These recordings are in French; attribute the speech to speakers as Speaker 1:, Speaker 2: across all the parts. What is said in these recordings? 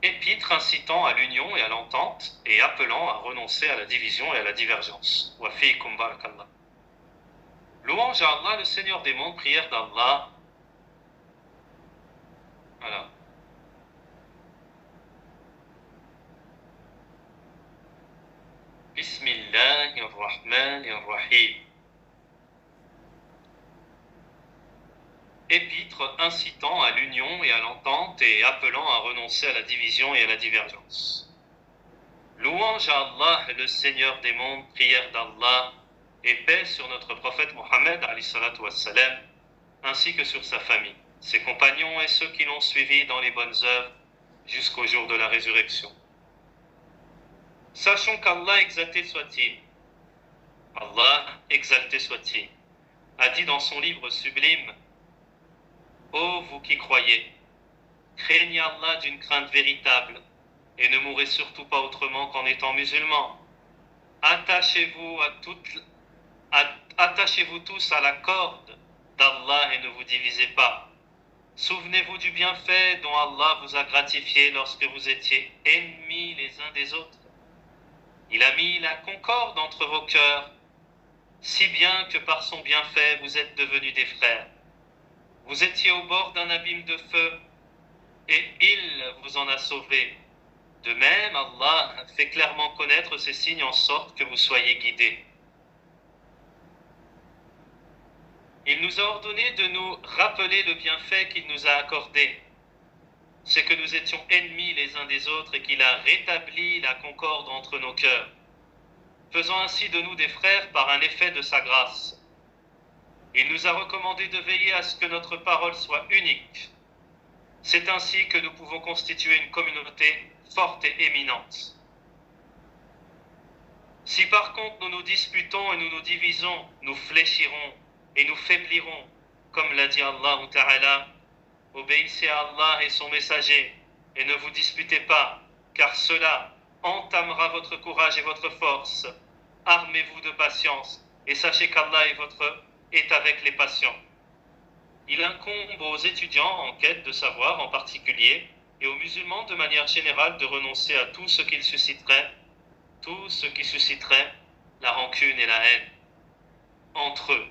Speaker 1: épître incitant à l'union et à l'entente et appelant à renoncer à la division et à la divergence. Wa fiikum barakallah. Louange à Allah, le Seigneur des mondes, prière d'Allah. Voilà. Bismillahirrahmanirrahim. Épître incitant à l'union et à l'entente et appelant à renoncer à la division et à la divergence. Louange à Allah, le Seigneur des mondes, prière d'Allah, et paix sur notre prophète Mohammed, ainsi que sur sa famille, ses compagnons et ceux qui l'ont suivi dans les bonnes œuvres jusqu'au jour de la résurrection. Sachons qu'Allah, exalté soit-il, Allah, exalté soit-il, a dit dans son livre sublime: ô vous qui croyez, craignez Allah d'une crainte véritable et ne mourrez surtout pas autrement qu'en étant musulmans. Attachez-vous tous à la corde d'Allah et ne vous divisez pas. Souvenez-vous du bienfait dont Allah vous a gratifié lorsque vous étiez ennemis les uns des autres. Il a mis la concorde entre vos cœurs, si bien que par son bienfait vous êtes devenus des frères. Vous étiez au bord d'un abîme de feu et il vous en a sauvés. De même, Allah fait clairement connaître ces signes en sorte que vous soyez guidés. Il nous a ordonné de nous rappeler le bienfait qu'il nous a accordé. C'est que nous étions ennemis les uns des autres et qu'il a rétabli la concorde entre nos cœurs, faisant ainsi de nous des frères par un effet de sa grâce. Il nous a recommandé de veiller à ce que notre parole soit unique. C'est ainsi que nous pouvons constituer une communauté forte et éminente. Si par contre nous nous disputons et nous nous divisons, nous fléchirons et nous faiblirons, comme l'a dit Allah Ta'ala: obéissez à Allah et son messager et ne vous disputez pas, car cela entamera votre courage et votre force. Armez-vous de patience et sachez qu'Allah est avec les patients. Il incombe aux étudiants en quête de savoir en particulier et aux musulmans de manière générale de renoncer à tout ce qui susciterait la rancune et la haine entre eux,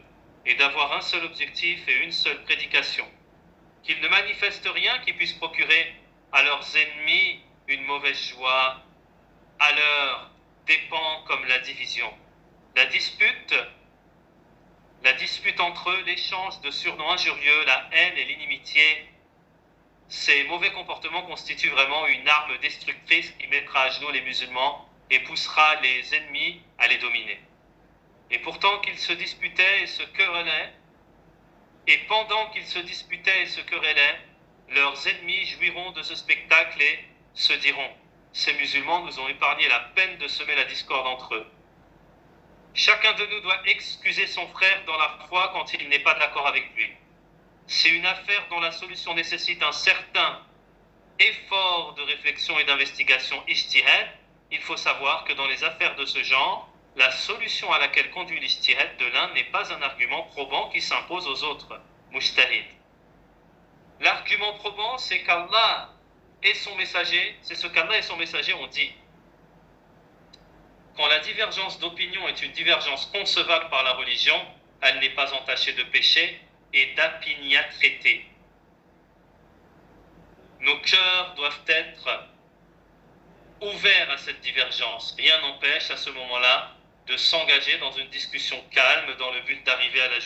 Speaker 1: et d'avoir un seul objectif et une seule prédication, qu'ils ne manifestent rien qui puisse procurer à leurs ennemis une mauvaise joie, à leurs dépens comme la division, la dispute entre eux, l'échange de surnoms injurieux, la haine et l'inimitié. Ces mauvais comportements constituent vraiment une arme destructrice qui mettra à genoux les musulmans et poussera les ennemis à les dominer. Et pourtant qu'ils se disputaient et se querellaient, et pendant qu'ils se disputaient et se querellaient, leurs ennemis jouiront de ce spectacle et se diront: ces musulmans nous ont épargné la peine de semer la discorde entre eux. Chacun de nous doit excuser son frère dans la foi quand il n'est pas d'accord avec lui. C'est une affaire dont la solution nécessite un certain effort de réflexion et d'investigation ijtihad. Il faut savoir que dans les affaires de ce genre, la solution à laquelle conduit l'ijtihad de l'un n'est pas un argument probant qui s'impose aux autres, mujtahid. L'argument probant, c'est qu'Allah et son messager, c'est ce qu'Allah et son messager ont dit. Quand la divergence d'opinion est une divergence concevable par la religion, elle n'est pas entachée de péché et d'opiniâtreté. Nos cœurs doivent être ouverts à cette divergence. Rien n'empêche à ce moment-là de s'engager dans une discussion calme dans le but d'arriver à la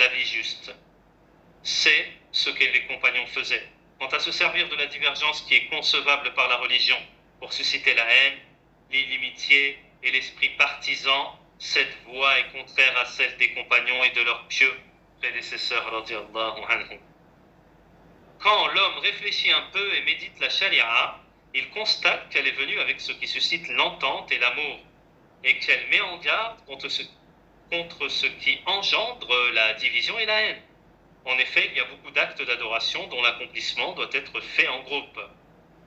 Speaker 1: vie juste. C'est ce que les compagnons faisaient. Quant à se servir de la divergence qui est concevable par la religion pour susciter la haine, l'inimitié et l'esprit partisan, cette voie est contraire à celle des compagnons et de leurs pieux prédécesseurs, radiyallahu anhum. Quand l'homme réfléchit un peu et médite la charia, il constate qu'elle est venue avec ce qui suscite l'entente et l'amour, et qu'elle met en garde contre ce qui engendre la division et la haine. En effet, il y a beaucoup d'actes d'adoration dont l'accomplissement doit être fait en groupe,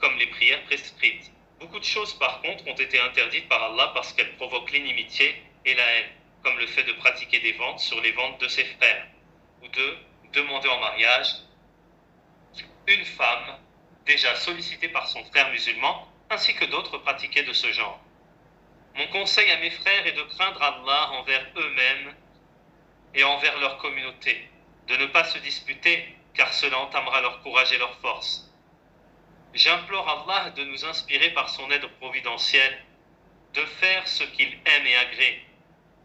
Speaker 1: comme les prières prescrites. Beaucoup de choses, par contre, ont été interdites par Allah parce qu'elles provoquent l'inimitié et la haine, comme le fait de pratiquer des ventes sur les ventes de ses frères, ou de demander en mariage une femme déjà sollicité par son frère musulman, ainsi que d'autres pratiquaient de ce genre. Mon conseil à mes frères est de craindre Allah envers eux-mêmes et envers leur communauté, de ne pas se disputer, car cela entamera leur courage et leur force. J'implore Allah de nous inspirer par son aide providentielle, de faire ce qu'il aime et agrée.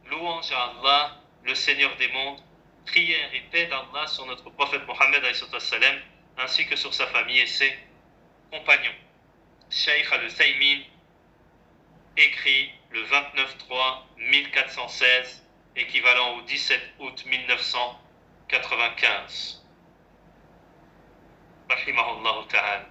Speaker 1: Louange à Allah, le Seigneur des mondes, prière et paix d'Allah sur notre prophète Mohammed ainsi que sur sa famille et ses compagnons. Cheikh Al-Uthaymin écrit le 29/3/1416, équivalent au 17 août 1995. Rahimahullah ta'ala.